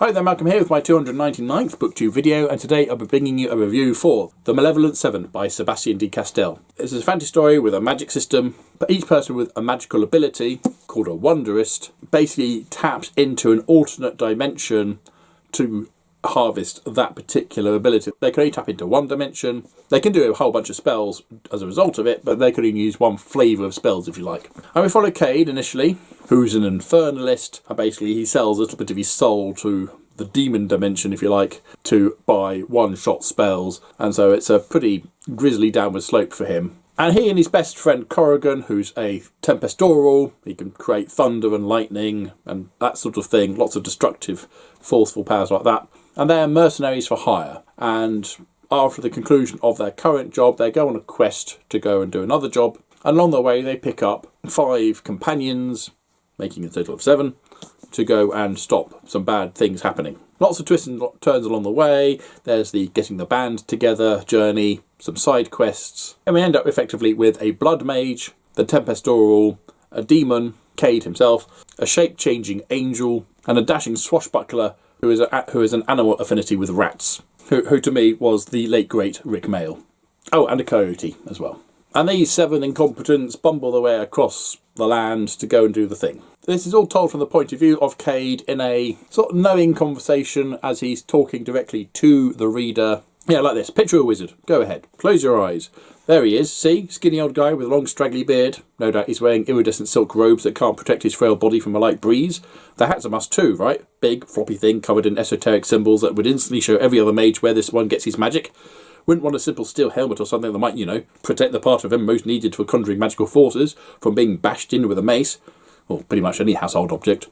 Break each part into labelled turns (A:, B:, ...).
A: Hi there, Malcolm here with my 299th Booktube video, and today I'll be bringing you a review for The Malevolent 7 by Sebastian de Castell. It's a fantasy story with a magic system, but each person with a magical ability, called a Wanderist, basically taps into an alternate dimension to harvest that particular ability. They can only tap into one dimension. They can do a whole bunch of spells as a result of it, but they can only use one flavour of spells if you like. And we follow Cade initially, who's an infernalist, and basically he sells a little bit of his soul to the demon dimension, if you like, to buy one-shot spells, and so it's a pretty grisly downward slope for him. And he and his best friend Corrigan, who's a tempestoral, he can create thunder and lightning and that sort of thing, lots of destructive, forceful powers like that. And they're mercenaries for hire, and after the conclusion of their current job, they go on a quest to go and do another job. And along the way, they pick up 5 companions, making a total of 7, to go and stop some bad things happening. Lots of twists and turns along the way. There's the getting the band together journey, some side quests, and we end up effectively with a blood mage, the tempestoral, a demon, Cade himself, a shape-changing angel, and a dashing swashbuckler who is an animal affinity with rats, who to me was the late great Rick Mail. Oh, and a coyote as well. And these 7 incompetents bumble their way across the land to go and do the thing. This is all told from the point of view of Cade in a sort of knowing conversation as he's talking directly to the reader. Yeah, like this. Picture a wizard. Go ahead. Close your eyes. There he is. See? Skinny old guy with a long straggly beard. No doubt he's wearing iridescent silk robes that can't protect his frail body from a light breeze. The hat's a must too, right? Big, floppy thing covered in esoteric symbols that would instantly show every other mage where this one gets his magic. Wouldn't want a simple steel helmet or something that might, you know, protect the part of him most needed for conjuring magical forces from being bashed in with a mace. Or pretty much any household object.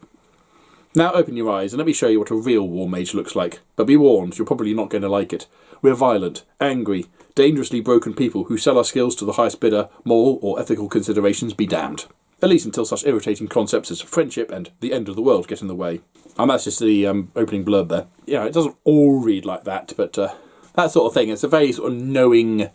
A: Now open your eyes and let me show you what a real war mage looks like. But be warned, you're probably not going to like it. We're violent, angry, dangerously broken people who sell our skills to the highest bidder, moral or ethical considerations be damned. At least until such irritating concepts as friendship and the end of the world get in the way. And that's just the opening blurb there. Yeah, it doesn't all read like that, but that sort of thing. It's a very sort of knowing,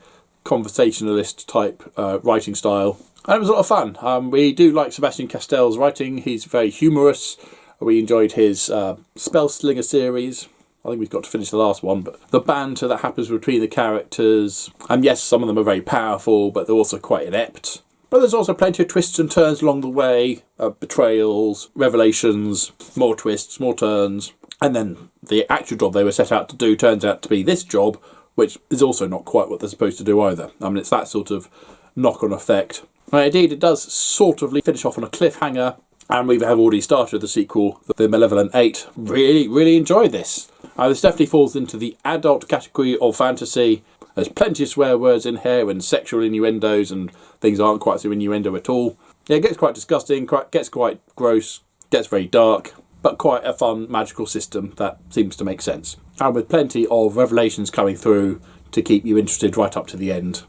A: conversationalist type writing style. And it was a lot of fun. We do like Sebastian Castell's writing. He's very humorous. We enjoyed his Spellslinger series. I think we've got to finish the last one, but the banter that happens between the characters. And yes, some of them are very powerful, but they're also quite inept. But there's also plenty of twists and turns along the way. Betrayals, revelations, more twists, more turns. And then the actual job they were set out to do turns out to be this job, which is also not quite what they're supposed to do either. I mean, it's that sort of knock-on effect. Well, indeed, it does sort of finish off on a cliffhanger, and we have already started the sequel, The Malevolent 8. Really enjoyed this. This definitely falls into the adult category of fantasy. There's plenty of swear words in here and sexual innuendos, and things aren't quite so innuendo at all. Yeah, it gets quite disgusting, gets quite gross, gets very dark, but quite a fun magical system that seems to make sense. And with plenty of revelations coming through to keep you interested right up to the end.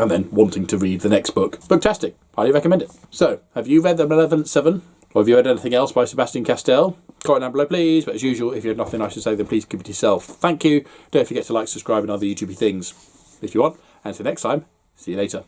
A: And then wanting to read the next book. Booktastic. Highly recommend it. So, have you read The Malevolent 7? Or have you read anything else by Sebastian Castell? Comment down below, please. But as usual, if you have nothing nice to say, then please keep it to yourself. Thank you. Don't forget to like, subscribe, and other YouTubey things if you want. And until next time, see you later.